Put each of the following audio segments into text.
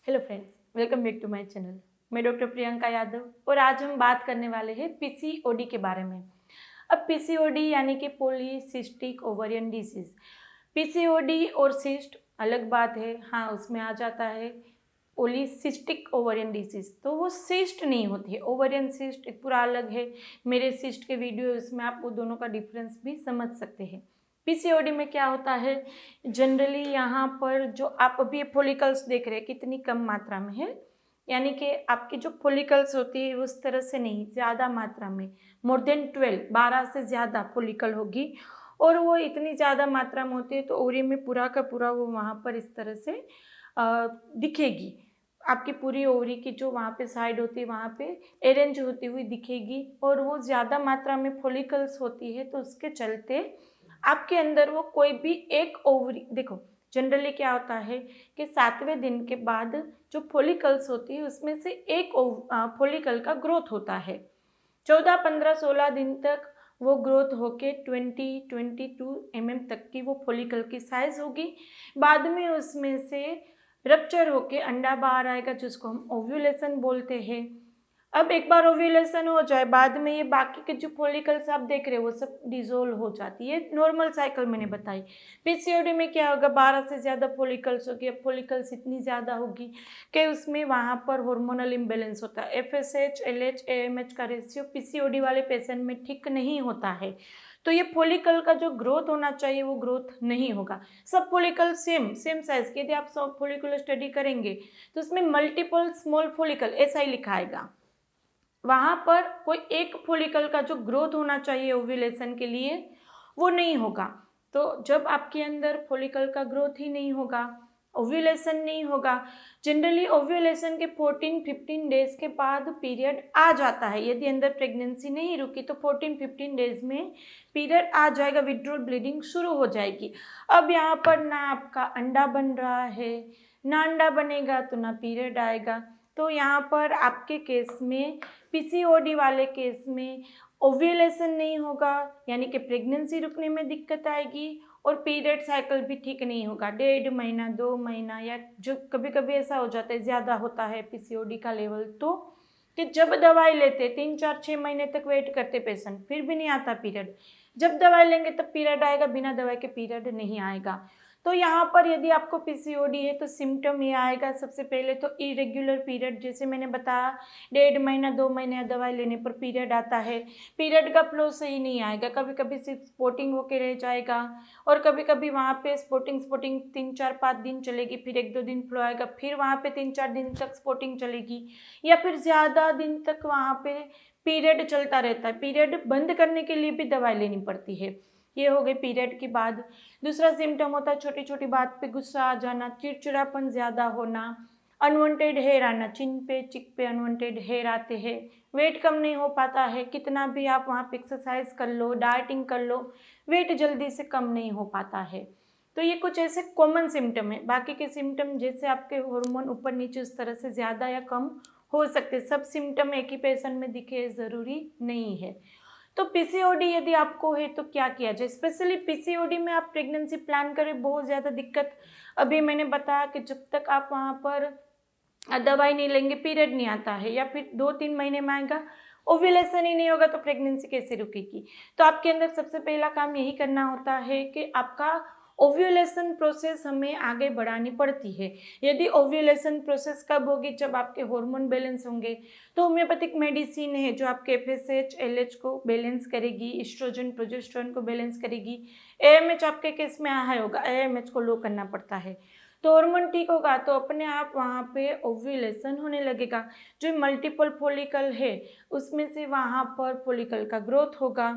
Hello friends, welcome back to my channel. मैं doctor Priyanka Yadav और आज हम बात करने वाले हैं पीसीओडी के बारे में। अब पीसीओडी यानी कि पॉलीसिस्टिक ओवरियन डिसीज। पीसीओडी और सिस्ट अलग बात है। हाँ, उसमें आ जाता है पॉलीसिस्टिक ओवरियन डिसीज, तो वो सिस्ट नहीं होती है। ओवरियन सिस्ट एक पूरा अलग है। मेरे सिस्ट के वीडियो इसमें आप वो दोनों का डिफरेंस भी समझ सकते हैं। पीसीओडी में क्या होता है, जनरली यहाँ पर जो आप अभी फॉलिकल्स देख रहे हैं कितनी कम मात्रा में है, यानी कि आपकी जो फॉलिकल्स होती है उस तरह से नहीं, ज़्यादा मात्रा में, मोर देन 12 से ज़्यादा फॉलिकल होगी और वो इतनी ज़्यादा मात्रा में होती है तो ओवरी में पूरा का पूरा वो वहाँ पर इस तरह से दिखेगी। आपकी पूरी ओवरी की जो वहाँ पे साइड होती है वहाँ पे अरेंज होती हुई दिखेगी और वो ज़्यादा मात्रा में फॉलिकल्स होती है तो उसके चलते आपके अंदर वो कोई भी एक ओवरी, देखो जनरली क्या होता है कि 7वें दिन के बाद जो फॉलिकल्स होती है उसमें से एक फॉलिकल का ग्रोथ होता है। 14, 15, 16 दिन तक वो ग्रोथ होके 22 mm तक की वो फॉलिकल की साइज होगी। बाद में उसमें से रप्चर होके अंडा बाहर आएगा जिसको हम ओव्यूलेशन बोलते हैं। अब एक बार ओव्यूलेशन हो जाए बाद में ये बाकी के जो फॉलिकल्स आप देख रहे हो वो सब डिजोल्व हो जाती है। नॉर्मल साइकिल मैंने बताई। पीसीओडी में क्या होगा, 12 से ज़्यादा फॉलिकल्स होगी। अब फॉलिकल्स इतनी ज़्यादा होगी कि उसमें वहाँ पर हार्मोनल इम्बेलेंस होता है। एफएसएच, एलएच, एएमएच का रेशियो पीसीओडी वाले पेशेंट में ठीक नहीं होता है, तो ये फॉलिकल का जो ग्रोथ होना चाहिए वो ग्रोथ नहीं होगा। सब फॉलिकल सेम साइज के, यदि आप सब फॉलिकुलर स्टडी करेंगे तो उसमें मल्टीपल स्मॉल फॉलिकल ऐसा ही लिखा आएगा। वहाँ पर कोई एक फॉलिकल का जो ग्रोथ होना चाहिए ओव्यूलेशन के लिए वो नहीं होगा। तो जब आपके अंदर फॉलिकल का ग्रोथ ही नहीं होगा, ओव्यूलेशन नहीं होगा। जनरली ओव्यूलेशन के 14-15 डेज के बाद पीरियड आ जाता है। यदि अंदर प्रेगनेंसी नहीं रुकी तो 14-15 डेज में पीरियड आ जाएगा, विड्रॉल ब्लीडिंग शुरू हो जाएगी। अब यहाँ पर ना आपका अंडा बन रहा है, ना अंडा बनेगा तो ना पीरियड आएगा। तो यहाँ पर आपके केस में, पीसीओडी वाले केस में ओव्यूलेशन नहीं होगा, यानी कि प्रेगनेंसी रुकने में दिक्कत आएगी और पीरियड साइकिल भी ठीक नहीं होगा। 1.5 महीना, 2 महीना, या जो कभी कभी ऐसा हो जाता है, ज़्यादा होता है पीसीओडी का लेवल, तो कि जब दवाई लेते 3, 4, 6 महीने तक वेट करते पेशेंट, फिर भी नहीं आता पीरियड। जब दवाई लेंगे तब पीरियड आएगा, बिना दवाई के पीरियड नहीं आएगा। तो यहाँ पर यदि आपको पीसीओडी है तो सिम्टम ये आएगा। सबसे पहले तो इरेग्युलर पीरियड, जैसे मैंने बताया 1.5 महीना, 2 महीने दवाई लेने पर पीरियड आता है। पीरियड का फ्लो सही नहीं आएगा, कभी कभी सिर्फ स्पॉटिंग होके रह जाएगा और कभी कभी वहाँ पे स्पॉटिंग 3, 4, 5 दिन चलेगी, फिर 1-2 दिन फ्लो आएगा, फिर वहाँ पे 3, 4 दिन तक स्पॉटिंग चलेगी, या फिर ज़्यादा दिन तक वहाँ पे पीरियड चलता रहता है। पीरियड बंद करने के लिए भी दवाई लेनी पड़ती है। ये हो गई पीरियड के बाद। दूसरा सिम्टम होता है छोटी छोटी बात पे गुस्सा आ जाना, चिड़चिड़ापन ज़्यादा होना, अनवांटेड हेयर आना, चिन पे, चिक पे अनवांटेड हेयर आते हैं, वेट कम नहीं हो पाता है, कितना भी आप वहाँ पे एक्सरसाइज कर लो, डाइटिंग कर लो, वेट जल्दी से कम नहीं हो पाता है। तो ये कुछ ऐसे कॉमन सिम्टम है। बाकी के सिम्टम जैसे आपके हार्मोन ऊपर नीचे उस तरह से ज़्यादा या कम हो सकते। सब सिम्टम एक ही पेशेंट में दिखे ज़रूरी नहीं है। तो पीसीओडी यदि आपको है तो क्या किया जाए। स्पेशली पीसीओडी में आप प्रेगनेंसी प्लान करें, बहुत ज़्यादा दिक्कत। अभी मैंने बताया कि जब तक आप वहाँ पर दवाई नहीं लेंगे पीरियड नहीं आता है, या फिर 2-3 महीने में आएगा, ओव्यूलेशन ही नहीं होगा तो प्रेगनेंसी कैसे रुकेगी। तो आपके अंदर सबसे पहला काम यही करना होता है कि आपका ओव्यूलेशन प्रोसेस हमें आगे बढ़ानी पड़ती है। यदि ओव्यूलेशन प्रोसेस कब होगी, जब आपके हार्मोन बैलेंस होंगे। तो होम्योपैथिक मेडिसिन है जो आपके एफएसएच, एलएच को बैलेंस करेगी, एस्ट्रोजन, प्रोजेस्टेरोन को बैलेंस करेगी। एएमएच आपके केस में हाई होगा, एएमएच को लो करना पड़ता है। तो हार्मोन ठीक होगा तो अपने आप वहाँ पे ओव्यूलेशन होने लगेगा। जो मल्टीपल फॉलिकल है उसमें से वहाँ पर फॉलिकल का ग्रोथ होगा।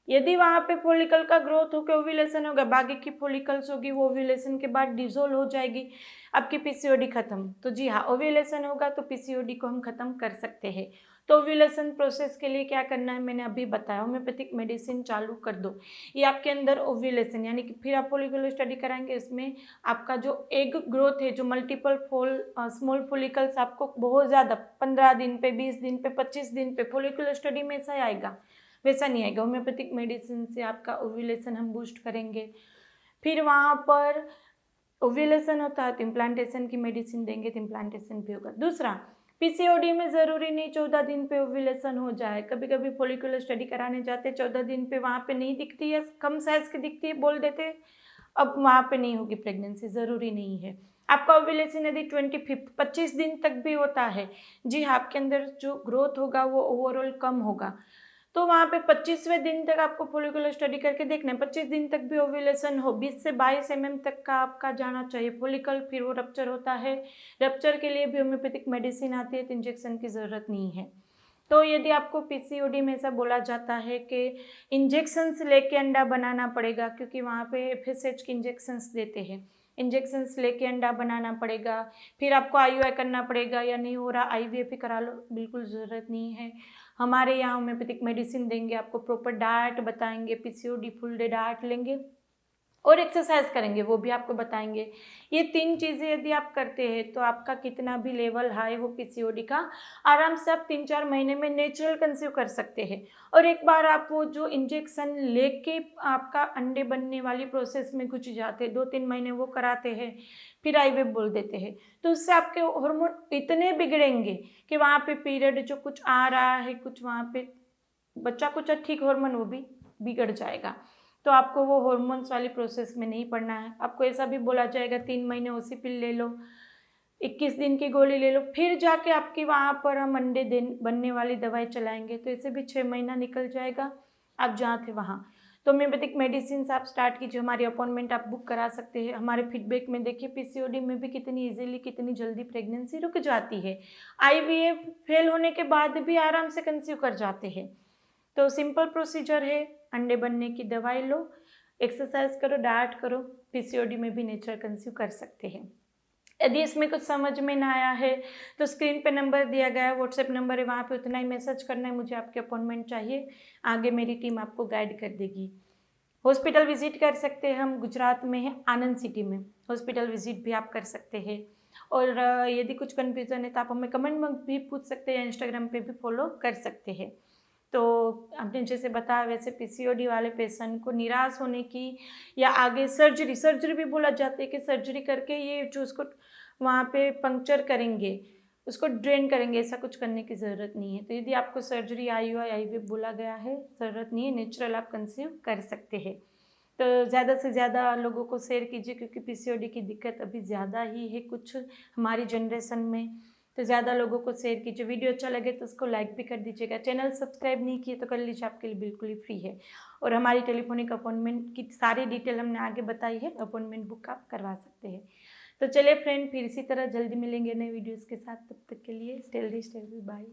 यदि वहाँ पे फॉलिकल का ग्रोथ होकर ओव्यूलेशन होगा, बाकी की फॉलिकल्स होगी वो ओव्यूलेशन के बाद डिसॉल्व हो जाएगी, आपकी पीसीओडी खत्म। तो जी हाँ, ओव्यूलेशन होगा तो पीसीओडी को हम खत्म कर सकते हैं। तो ओव्यूलेशन प्रोसेस के लिए क्या करना है मैंने अभी बताया, होम्योपैथिक मेडिसिन चालू कर दो। ये आपके अंदर ओव्यूलेशन, यानी कि फिर आप फॉलिकुलर स्टडी कराएंगे, इसमें आपका जो एग ग्रोथ है, जो मल्टीपल स्मॉल फॉलिकल्स आपको बहुत ज़्यादा 15 दिन पे, 20 दिन पे, 25 दिन पे, फॉलिकुलर स्टडी में ऐसा आएगा, वैसा नहीं आएगा। होम्योपैथिक मेडिसिन से आपका ओव्यूलेशन हम बूस्ट करेंगे। फिर वहाँ पर ओव्यूलेशन होता है तो इम्प्लांटेशन की मेडिसिन देंगे तो इम्प्लांटेशन भी होगा। दूसरा, पीसीओडी में ज़रूरी नहीं 14 दिन पे ओव्यूलेशन हो जाए। कभी कभी फॉलिकुलर स्टडी कराने जाते 14 दिन पे वहाँ पे नहीं दिखती है, कम साइज़ की दिखती है, बोल देते हैं अब वहाँ पे नहीं होगी प्रेगनेंसी, ज़रूरी नहीं है। आपका ओव्यूलेशन यदि 25 दिन तक भी होता है, जी हाँ, आपके अंदर जो ग्रोथ होगा वो ओवरऑल कम होगा, तो वहाँ पे 25वें दिन तक आपको फॉलिकुलर स्टडी करके देखना है। 25 दिन तक भी ओव्यूलेशन हो, 20 से 22 तक का आपका जाना चाहिए फॉलिकल, फिर वो रप्चर होता है। रप्चर के लिए भी होम्योपैथिक मेडिसिन आती है तो इंजेक्शन की ज़रूरत नहीं है। तो यदि आपको पीसीओडी में ऐसा बोला जाता है कि इंजेक्शंस लेके अंडा बनाना पड़ेगा, क्योंकि वहाँ पे एफएसएच के इंजेक्शंस देते हैं, इंजेक्शंस लेके अंडा बनाना पड़ेगा, फिर आपको आईयूआई करना पड़ेगा या नहीं हो रहा आईवीएफ ही करा लो, बिल्कुल ज़रूरत नहीं है। हमारे यहाँ होम्योपैथिक मेडिसिन देंगे, आपको प्रॉपर डाइट बताएंगे, पीसीओडी फुल डे डाइट लेंगे और एक्सरसाइज करेंगे, वो भी आपको बताएंगे। ये 3 चीज़ें यदि आप करते हैं तो आपका कितना भी लेवल हाई हो पीसीओडी का, आराम से आप 3-4 महीने में नेचुरल कंसीव कर सकते हैं। और एक बार आप वो जो इंजेक्शन लेके आपका अंडे बनने वाली प्रोसेस में घुस जाते हैं, 2-3 महीने वो कराते हैं, फिर आईवीएफ बोल देते हैं, तो उससे आपके हार्मोन इतने बिगड़ेंगे कि वहाँ पे पीरियड जो कुछ आ रहा है, कुछ वहाँ पे बच्चा कुछ ठीक हार्मोन वो भी बिगड़ जाएगा। तो आपको वो हॉर्मोन्स वाली प्रोसेस में नहीं पड़ना है। आपको ऐसा भी बोला जाएगा 3 महीने ओसी पिल ले लो, 21 दिन की गोली ले लो, फिर जाके आपकी वहाँ पर हम अंडे बनने वाली दवाई चलाएंगे, तो ऐसे भी 6 महीना निकल जाएगा आप जहाँ थे वहाँ। तो होम्योपैथिक मेडिसिन आप स्टार्ट कीजिए, हमारी अपॉइंटमेंट आप बुक करा सकते हैं। हमारे फीडबैक में देखिए पीसीओडी में भी कितनी ईजिली कितनी जल्दी प्रेगनेंसी रुक जाती है, आईवीएफ फेल होने के बाद भी आराम से कंसीव कर जाते हैं। तो सिंपल प्रोसीजर है, अंडे बनने की दवाई लो, एक्सरसाइज करो, डाइट करो, पीसीओडी में भी नेचुरल कंसीव कर सकते हैं। यदि इसमें कुछ समझ में ना आया है तो स्क्रीन पे नंबर दिया गया है, व्हाट्सएप नंबर है, वहाँ पे उतना ही मैसेज करना है, मुझे आपकी अपॉइंटमेंट चाहिए, आगे मेरी टीम आपको गाइड कर देगी। हॉस्पिटल विजिट कर सकते हैं, हम गुजरात में हैं, आनंद सिटी में, हॉस्पिटल विजिट भी आप कर सकते हैं। और यदि कुछ कन्फ्यूज़न है तो आप हमें कमेंट में भी पूछ सकते हैं, इंस्टाग्राम पे भी फॉलो कर सकते हैं। तो आपने जैसे बताया वैसे पीसीओडी वाले पेशेंट को निराश होने की या आगे सर्जरी भी बोला जाता है कि सर्जरी करके ये जो उसको वहाँ पे पंक्चर करेंगे, उसको ड्रेन करेंगे, ऐसा कुछ करने की ज़रूरत नहीं है। तो यदि आपको सर्जरी आईयूआई आईवीएफ बोला गया है, ज़रूरत नहीं है, नेचुरल आप कंसीव कर सकते हैं। तो ज़्यादा से ज़्यादा लोगों को शेयर कीजिए, क्योंकि पीसीओडी की दिक्कत अभी ज़्यादा ही है कुछ हमारी जनरेशन में, तो ज़्यादा लोगों को शेयर कीजिए। वीडियो अच्छा लगे तो उसको लाइक भी कर दीजिएगा। चैनल सब्सक्राइब नहीं किए तो कर लीजिए, आपके लिए बिल्कुल ही फ्री है। और हमारी टेलीफोनिक अपॉइंटमेंट की सारी डिटेल हमने आगे बताई है, अपॉइंटमेंट बुक आप करवा सकते हैं। तो चलिए फ्रेंड, फिर इसी तरह जल्दी मिलेंगे नए वीडियोज़ के साथ, तब तक के लिए stay healthy stay happy, bye.